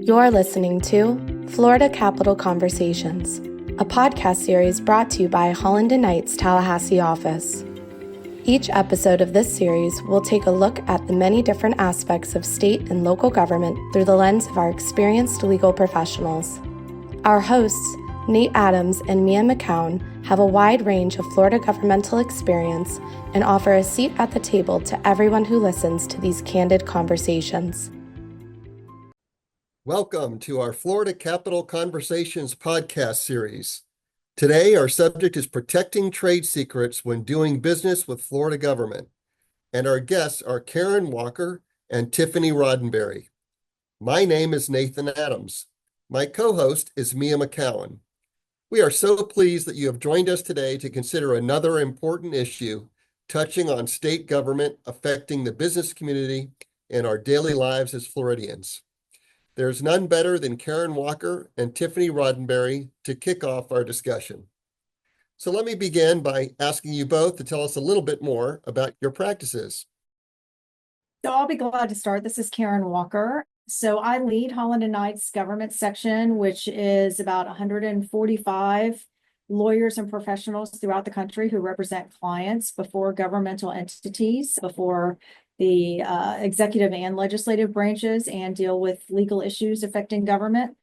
You're listening to Florida Capital Conversations, a podcast series brought to you by Holland & Knight's Tallahassee office. Each episode of this series will take a look at the many different aspects of state and local government through the lens of our experienced legal professionals. Our hosts, Nate Adams and Mia McKown, have a wide range of Florida governmental experience and offer a seat at the table to everyone who listens to these candid conversations. Welcome to our Florida Capital Conversations podcast series. Today, our subject is protecting trade secrets when doing business with Florida government. And our guests are Karen Walker and Tiffany Roddenberry. My name is Nathan Adams. My co-host is Mia McKown. We are so pleased that you have joined us today to consider another important issue touching on state government affecting the business community and our daily lives as Floridians. There's none better than Karen Walker and Tiffany Roddenberry to kick off our discussion. So let me begin by asking you both to tell us a little bit more about your practices. So I'll be glad to start. This is Karen Walker. So I lead Holland & Knight's government section, which is about 145 lawyers and professionals throughout the country who represent clients before governmental entities, before the executive and legislative branches, and deal with legal issues affecting government.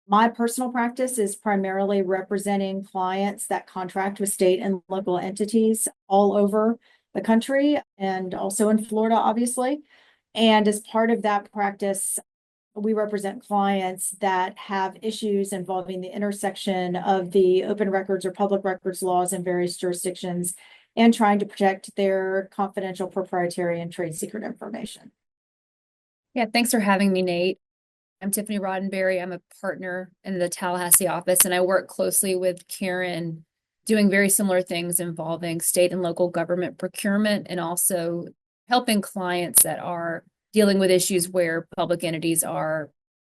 My personal practice is primarily representing clients that contract with state and local entities all over the country and also in Florida, obviously. And as part of that practice, we represent clients that have issues involving the intersection of the open records or public records laws in various jurisdictions and trying to protect their confidential, proprietary, and trade secret information. Yeah, thanks for having me, Nate. I'm Tiffany Roddenberry. I'm a partner in the Tallahassee office, and I work closely with Karen doing very similar things involving state and local government procurement and also helping clients that are dealing with issues where public entities are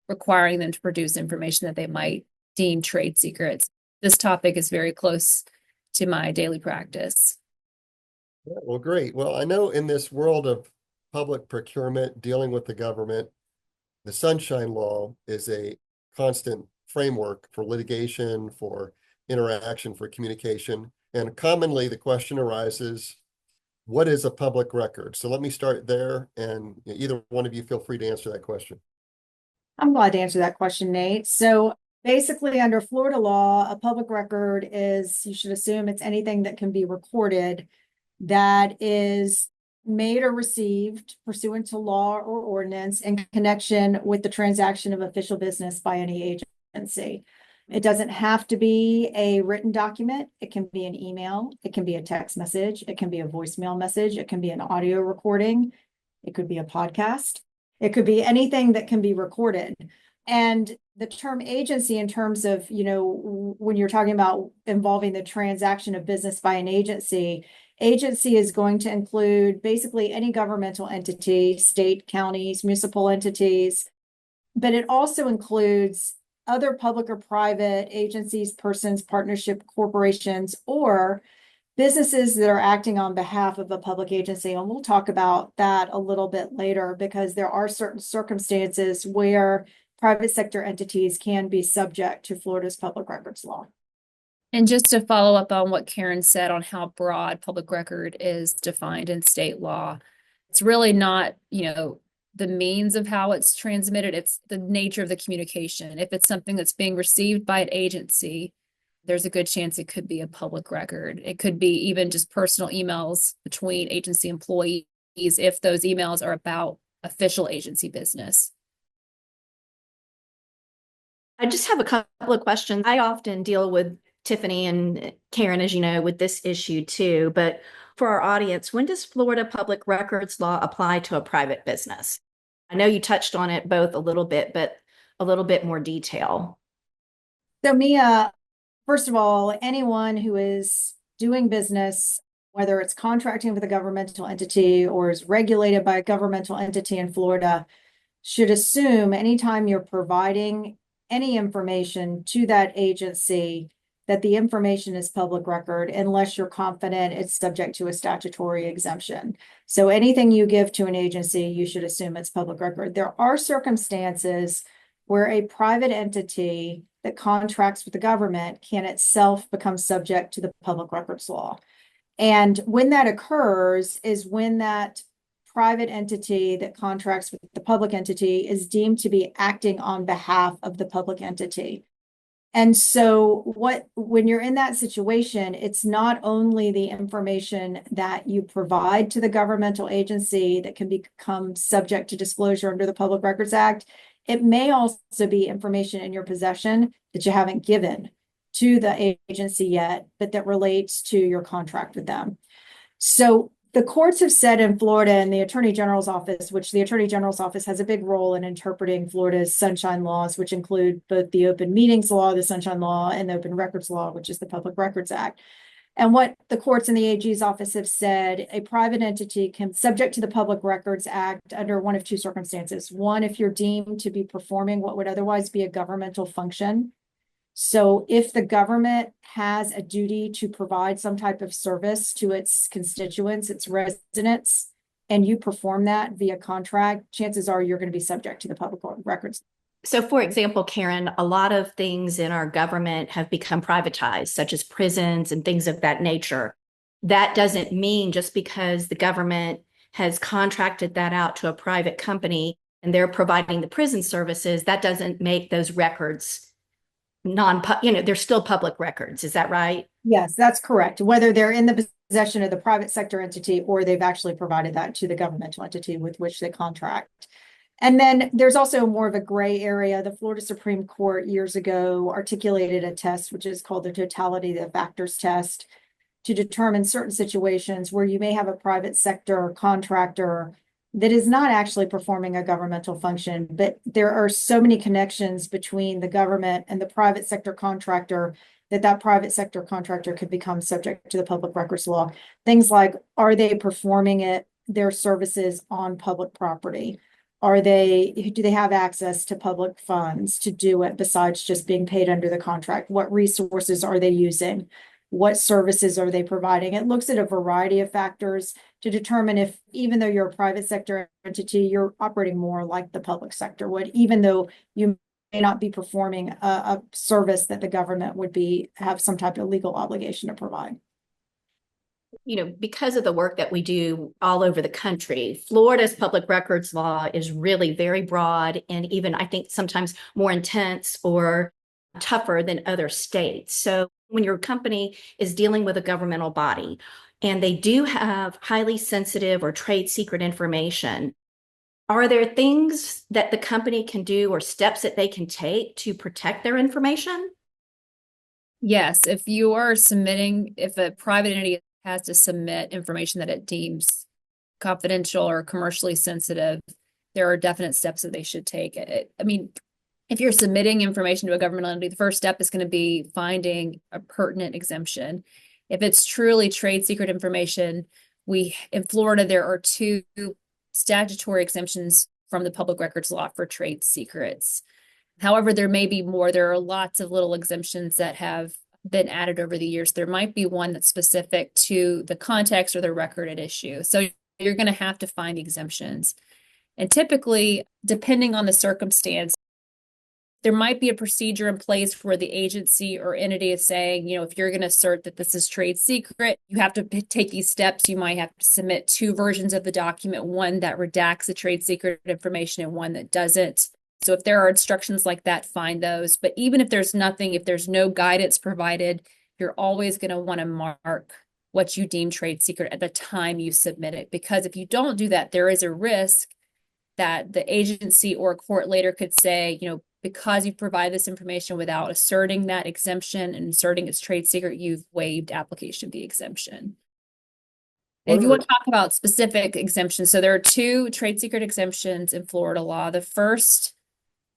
requiring them to produce information that they might deem trade secrets. This topic is very close to my daily practice. Well, great. Well, I know in this world of public procurement, dealing with the government, the Sunshine Law is a constant framework for litigation, for interaction, for communication. And commonly the question arises, what is a public record? So let me start there, and either one of you feel free to answer that question. I'm glad to answer that question, Nate. So basically, under Florida law, a public record is, you should assume it's anything that can be recorded that is made or received pursuant to law or ordinance in connection with the transaction of official business by any agency. It doesn't have to be a written document. It can be an email. It can be a text message. It can be a voicemail message. It can be an audio recording. It could be a podcast. It could be anything that can be recorded. And the term agency, in terms of, when you're talking about involving the transaction of business by an agency is going to include basically any governmental entity, state, counties, municipal entities, but it also includes other public or private agencies, persons, partnership, corporations, or businesses that are acting on behalf of a public agency. And we'll talk about that a little bit later, because there are certain circumstances where private sector entities can be subject to Florida's public records law. And just to follow up on what Karen said on how broad public record is defined in state law, it's really not, the means of how it's transmitted, it's the nature of the communication. If it's something that's being received by an agency, there's a good chance it could be a public record. It could be even just personal emails between agency employees if those emails are about official agency business. I just have a couple of questions. I often deal with Tiffany and Karen, as you know, with this issue too. But for our audience, when does Florida public records law apply to a private business? I know you touched on it both a little bit, but a little bit more detail. So Mia, first of all, anyone who is doing business, whether it's contracting with a governmental entity or is regulated by a governmental entity in Florida, should assume anytime you're providing any information to that agency that the information is public record, unless you're confident it's subject to a statutory exemption. So anything you give to an agency, you should assume it's public record. There are circumstances where a private entity that contracts with the government can itself become subject to the public records law. And when that occurs is when that private entity that contracts with the public entity is deemed to be acting on behalf of the public entity. And so when you're in that situation, it's not only the information that you provide to the governmental agency that can become subject to disclosure under the Public Records Act. It may also be information in your possession that you haven't given to the agency yet, but that relates to your contract with them. So the courts have said in Florida, and the Attorney General's office, which the Attorney General's office has a big role in interpreting Florida's sunshine laws, which include both the open meetings law, the sunshine law, and the open records law, which is the Public Records Act. And what the courts and the AG's office have said, a private entity can subject to the Public Records Act under one of two circumstances. One, if you're deemed to be performing what would otherwise be a governmental function. So if the government has a duty to provide some type of service to its constituents, its residents, and you perform that via contract, chances are you're going to be subject to the public records. So, for example, Karen, a lot of things in our government have become privatized, such as prisons and things of that nature. That doesn't mean just because the government has contracted that out to a private company and they're providing the prison services, that doesn't make those records they're still public records. Is that right? Yes, that's correct. Whether they're in the possession of the private sector entity or they've actually provided that to the governmental entity with which they contract. And then there's also more of a gray area. The Florida Supreme Court years ago articulated a test, which is called the totality of factors test, to determine certain situations where you may have a private sector contractor that is not actually performing a governmental function, but there are so many connections between the government and the private sector contractor that private sector contractor could become subject to the public records law. Things like, are they performing their services on public property? Do they have access to public funds to do it besides just being paid under the contract? What resources are they using? What services are they providing? It looks at a variety of factors to determine if, even though you're a private sector entity, you're operating more like the public sector would, even though you may not be performing a service that the government would have some type of legal obligation to provide. Because of the work that we do all over the country, Florida's public records law is really very broad and even, I think, sometimes more intense or tougher than other states. So when your company is dealing with a governmental body and they do have highly sensitive or trade secret information, are there things that the company can do or steps that they can take to protect their information? Yes, if a private entity has to submit information that it deems confidential or commercially sensitive, there are definite steps that they should take. If you're submitting information to a governmental entity, the first step is going to be finding a pertinent exemption. If it's truly trade secret information, in Florida, there are 2 statutory exemptions from the public records law for trade secrets. However, there may be more. There are lots of little exemptions that have been added over the years. There might be one that's specific to the context or the record at issue. So you're going to have to find exemptions. And typically, depending on the circumstance, there might be a procedure in place where the agency or entity is saying, if you're going to assert that this is trade secret, you have to take these steps. You might have to submit 2 versions of the document, one that redacts the trade secret information and one that doesn't. So if there are instructions like that, find those. But even if there's nothing, if there's no guidance provided, you're always going to want to mark what you deem trade secret at the time you submit it. Because if you don't do that, there is a risk that the agency or a court later could say, because you provide this information without asserting that exemption and asserting it's trade secret, you've waived application of the exemption. If you want to talk about specific exemptions, so there are 2 trade secret exemptions in Florida law. The first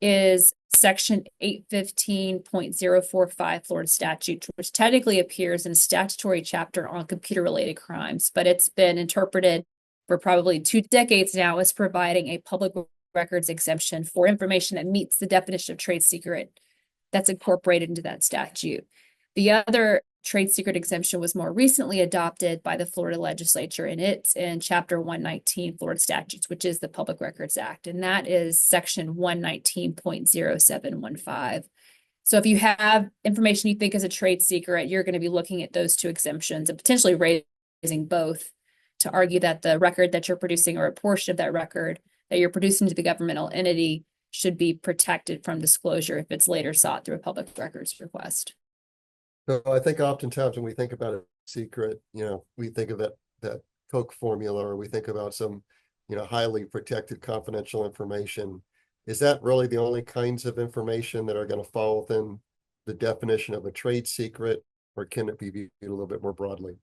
is Section 815.045 Florida statute, which technically appears in a statutory chapter on computer-related crimes, but it's been interpreted for probably 2 decades now as providing a public records exemption for information that meets the definition of trade secret that's incorporated into that statute. The other trade secret exemption was more recently adopted by the Florida legislature, and it's in Chapter 119 Florida statutes, which is the Public Records Act, and that is Section 119.0715. So if you have information you think is a trade secret, you're going to be looking at those two exemptions and potentially raising both to argue that the record that you're producing or a portion of that record that you're producing to the governmental entity should be protected from disclosure if it's later sought through a public records request. So I think oftentimes when we think about a secret, we think of that Coke formula, or we think about some, highly protected confidential information. Is that really the only kinds of information that are going to fall within the definition of a trade secret, or can it be viewed a little bit more broadly?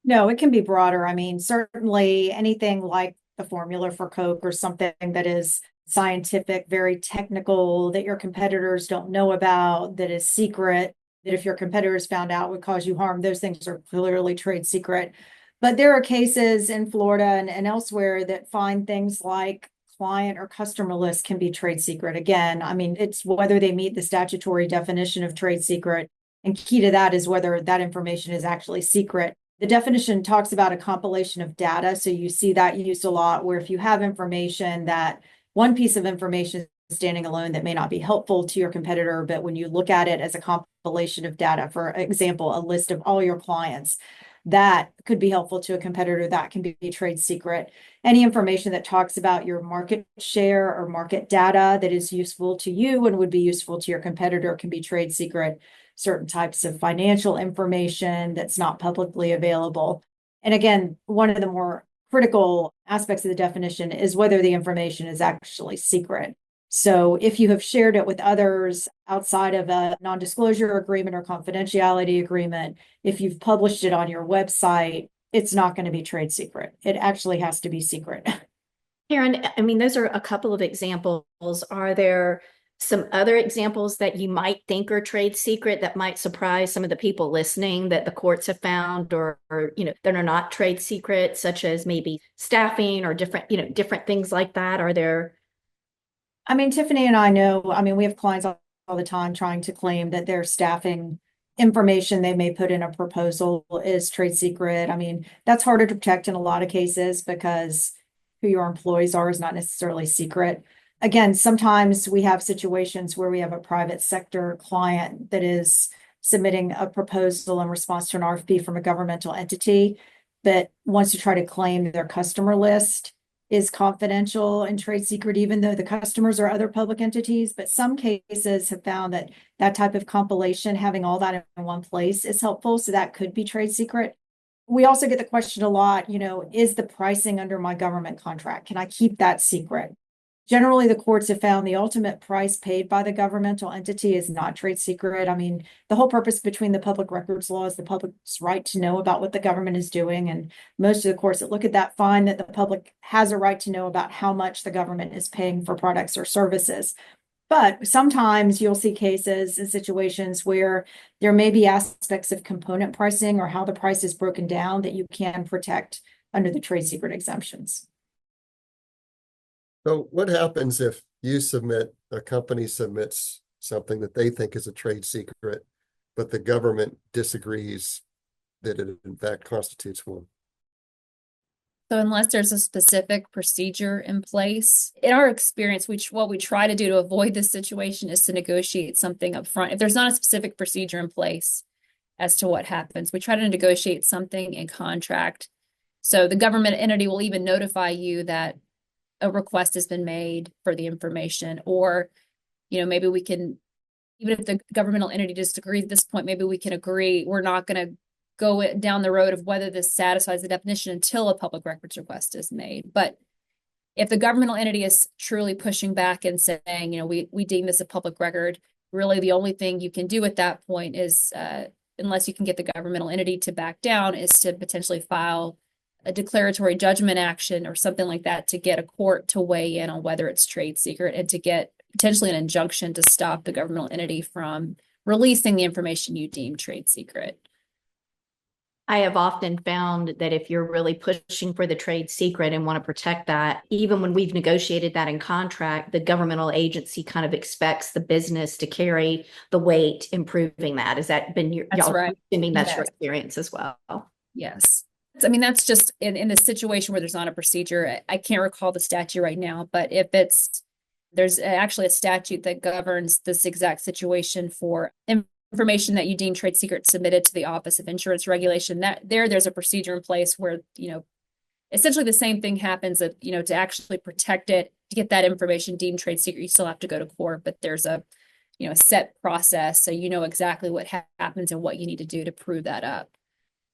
No, it can be broader. I mean, certainly anything like the formula for Coke or something that is scientific, very technical, that your competitors don't know about, that is secret, that if your competitors found out would cause you harm, those things are clearly trade secret. But there are cases in Florida and elsewhere that find things like client or customer lists can be trade secret. Again, I mean, it's whether they meet the statutory definition of trade secret. And key to that is whether that information is actually secret. The definition talks about a compilation of data. So you see that used a lot, where if you have information that one piece of information standing alone that may not be helpful to your competitor, but when you look at it as a compilation of data, for example, a list of all your clients, that could be helpful to a competitor, that can be trade secret. Any information that talks about your market share or market data that is useful to you and would be useful to your competitor can be trade secret. Certain types of financial information that's not publicly available. And again, one of the more critical aspects of the definition is whether the information is actually secret. So if you have shared it with others outside of a non-disclosure agreement or confidentiality agreement, if you've published it on your website, it's not going to be trade secret. It actually has to be secret. Karen, I mean, those are a couple of examples. Are there some other examples that you might think are trade secret that might surprise some of the people listening that the courts have found, or that are not trade secret, such as maybe staffing or different things like that? Are there? I mean, Tiffany and I know, we have clients all the time trying to claim that their staffing information they may put in a proposal is trade secret. I mean, that's harder to protect in a lot of cases because who your employees are is not necessarily secret. Again, sometimes we have situations where we have a private sector client that is submitting a proposal in response to an RFP from a governmental entity that wants to try to claim their customer list is confidential and trade secret, even though the customers are other public entities. But some cases have found that that type of compilation, having all that in one place, is helpful. So that could be trade secret. We also get the question a lot, is the pricing under my government contract? Can I keep that secret? Generally, the courts have found the ultimate price paid by the governmental entity is not trade secret. I mean, the whole purpose between the public records law is the public's right to know about what the government is doing. And most of the courts that look at that find that the public has a right to know about how much the government is paying for products or services. But sometimes you'll see cases and situations where there may be aspects of component pricing or how the price is broken down that you can protect under the trade secret exemptions. So what happens if a company submits something that they think is a trade secret, but the government disagrees that it in fact constitutes one? So unless there's a specific procedure in place, in our experience, what we try to do to avoid this situation is to negotiate something up front. If there's not a specific procedure in place as to what happens, we try to negotiate something in contract. So the government entity will even notify you that a request has been made for the information, or, maybe we can, even if the governmental entity disagrees at this point, maybe we can agree we're not going to go down the road of whether this satisfies the definition until a public records request is made. But if the governmental entity is truly pushing back and saying, we deem this a public record, really the only thing you can do at that point is, unless you can get the governmental entity to back down, is to potentially file a declaratory judgment action or something like that to get a court to weigh in on whether it's trade secret and to get potentially an injunction to stop the governmental entity from releasing the information you deem trade secret. I have often found that if you're really pushing for the trade secret and want to protect that, even when we've negotiated that in contract, the governmental agency kind of expects the business to carry the weight in proving that. Has that been That's y'all right. assuming that's your Yes. experience as well? Yes. I mean, that's just in the situation where there's not a procedure. I can't recall the statute right now, but if there's actually a statute that governs this exact situation for information that you deem trade secret submitted to the Office of Insurance Regulation, that there's a procedure in place where, essentially the same thing happens that, to actually protect it, to get that information deemed trade secret, you still have to go to court, but there's a set process. So you know exactly what happens and what you need to do to prove that up.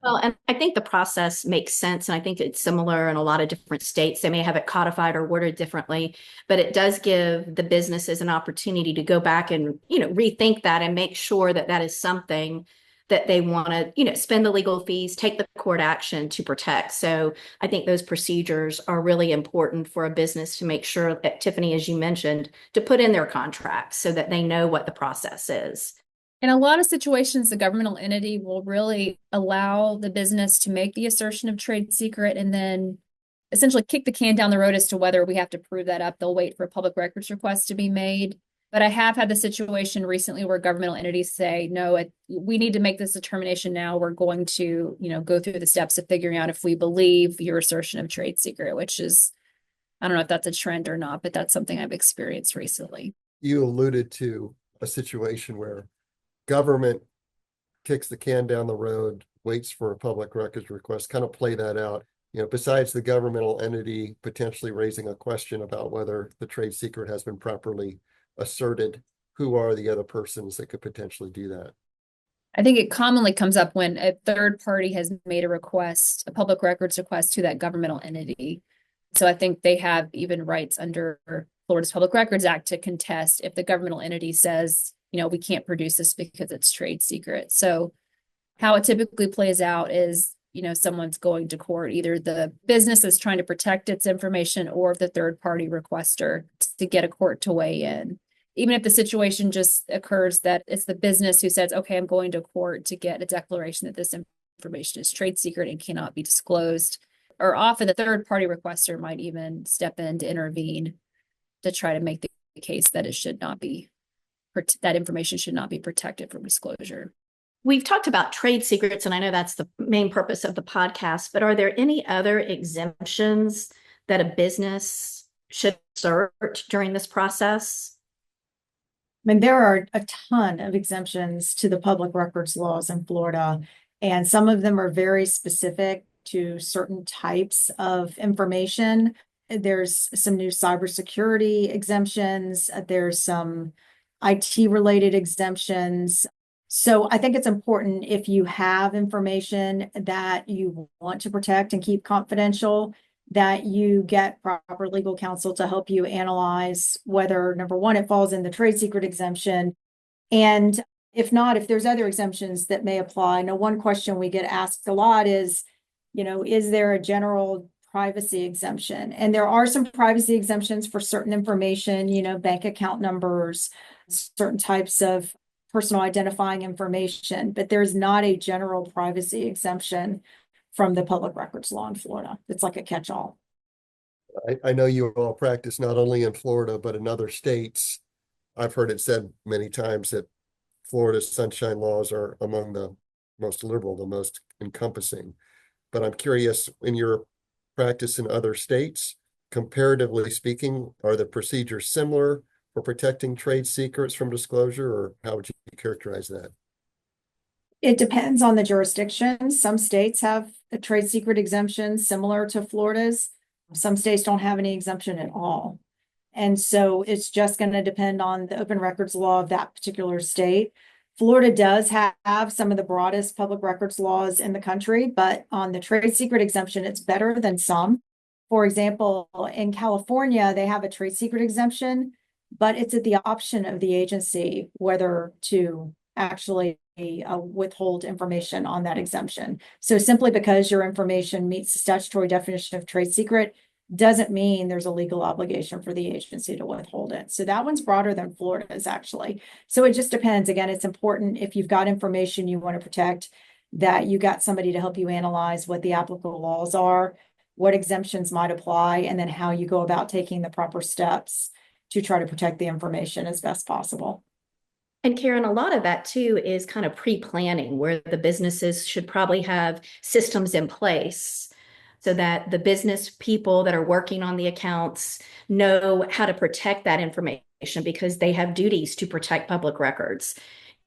Well, and I think the process makes sense. And I think it's similar in a lot of different states. They may have it codified or worded differently, but it does give the businesses an opportunity to go back and, rethink that and make sure that that is something that they want to, spend the legal fees, take the court action to protect. So I think those procedures are really important for a business to make sure that, Tiffany, as you mentioned, to put in their contracts so that they know what the process is. In a lot of situations, the governmental entity will really allow the business to make the assertion of trade secret and then essentially kick the can down the road as to whether we have to prove that up. They'll wait for a public records request to be made. But I have had the situation recently where governmental entities say, no, we need to make this determination now. We're going to, go through the steps of figuring out if we believe your assertion of trade secret, which is, I don't know if that's a trend or not, but that's something I've experienced recently. You alluded to a situation where government kicks the can down the road, waits for a public records request, kind of play that out. Besides the governmental entity potentially raising a question about whether the trade secret has been properly asserted, who are the other persons that could potentially do that? I think it commonly comes up when a third party has made a request, a public records request to that governmental entity. So I think they have even rights under Florida's Public Records Act to contest if the governmental entity says, we can't produce this because it's trade secret. So how it typically plays out is, someone's going to court, either the business is trying to protect its information or the third party requester to get a court to weigh in. Even if the situation just occurs that it's the business who says, okay, I'm going to court to get a declaration that this information is trade secret and cannot be disclosed. Or often the third party requester might even step in to intervene to try to make the case that it should not be, that information should not be protected from disclosure. We've talked about trade secrets, and I know that's the main purpose of the podcast, but are there any other exemptions that a business should assert during this process? I mean, there are a ton of exemptions to the public records laws in Florida, and some of them are very specific to certain types of information. There's some new cybersecurity exemptions. There's some IT-related exemptions. So I think it's important, if you have information that you want to protect and keep confidential, that you get proper legal counsel to help you analyze whether, number one, it falls in the trade secret exemption. And if not, if there's other exemptions that may apply. Now, one question we get asked a lot is, is there a general privacy exemption? And there are some privacy exemptions for certain information, bank account numbers, certain types of personal identifying information, but there's not a general privacy exemption from the public records law in Florida. It's like a catch-all. I know you all practice not only in Florida, but in other states. I've heard it said many times that Florida's sunshine laws are among the most liberal, the most encompassing. But I'm curious, in your practice in other states, comparatively speaking, are the procedures similar for protecting trade secrets from disclosure, or how would you characterize that? It depends on the jurisdiction. Some states have a trade secret exemption similar to Florida's. Some states don't have any exemption at all. And so it's just going to depend on the open records law of that particular state. Florida does have some of the broadest public records laws in the country, but on the trade secret exemption, it's better than some. For example, in California, they have a trade secret exemption, but it's at the option of the agency whether to actually withhold information on that exemption. So simply because your information meets the statutory definition of trade secret doesn't mean there's a legal obligation for the agency to withhold it. So that one's broader than Florida's actually. So it just depends. Again, it's important if you've got information you want to protect, that you got somebody to help you analyze what the applicable laws are, what exemptions might apply, and then how you go about taking the proper steps to try to protect the information as best possible. And Karen, a lot of that too is kind of pre-planning, where the businesses should probably have systems in place so that the business people that are working on the accounts know how to protect that information, because they have duties to protect public records.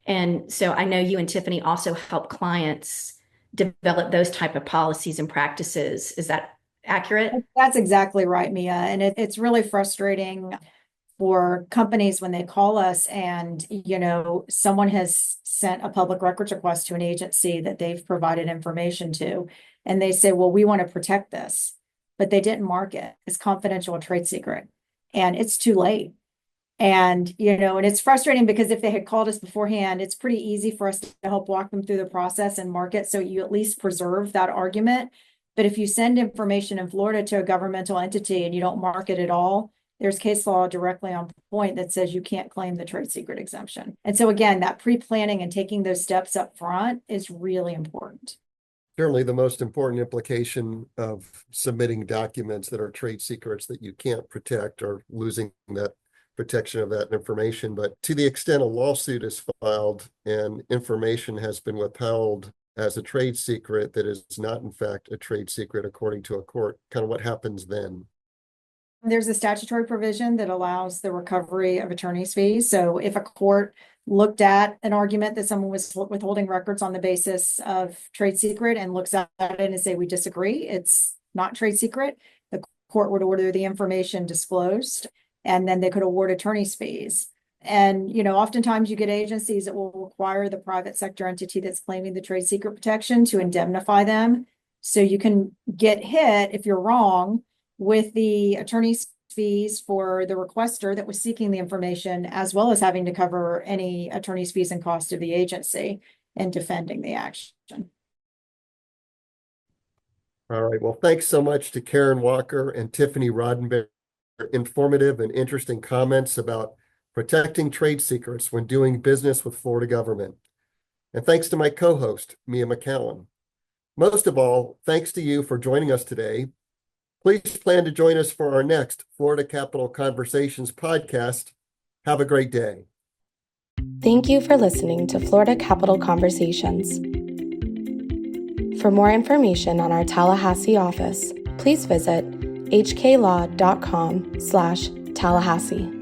And so I know you and Tiffany also help clients develop those type of policies and practices. Is that accurate? That's exactly right, Mia. And it's really frustrating for companies when they call us and, someone has sent a public records request to an agency that they've provided information to, and they say, well, we want to protect this, but they didn't mark it as confidential or trade secret, and it's too late. And, and it's frustrating because if they had called us beforehand, it's pretty easy for us to help walk them through the process and mark it, so you at least preserve that argument. But if you send information in Florida to a governmental entity and you don't mark it at all, there's case law directly on point that says you can't claim the trade secret exemption. And so again, that pre-planning and taking those steps up front is really important. Certainly the most important implication of submitting documents that are trade secrets that you can't protect, or losing that protection of that information. But to the extent a lawsuit is filed and information has been withheld as a trade secret that is not in fact a trade secret according to a court, kind of what happens then? There's a statutory provision that allows the recovery of attorney's fees. So if a court looked at an argument that someone was withholding records on the basis of trade secret and looks at it and say, we disagree, it's not trade secret, the court would order the information disclosed, and then they could award attorney's fees. And, oftentimes you get agencies that will require the private sector entity that's claiming the trade secret protection to indemnify them. So you can get hit if you're wrong with the attorney's fees for the requester that was seeking the information, as well as having to cover any attorney's fees and cost of the agency in defending the action. All right. Well, thanks so much to Karen Walker and Tiffany Roddenberry for informative and interesting comments about protecting trade secrets when doing business with Florida government. And thanks to my co-host, Mia McKown. Most of all, thanks to you for joining us today. Please plan to join us for our next Florida Capital Conversations podcast. Have a great day. Thank you for listening to Florida Capital Conversations. For more information on our Tallahassee office, please visit hklaw.com/Tallahassee.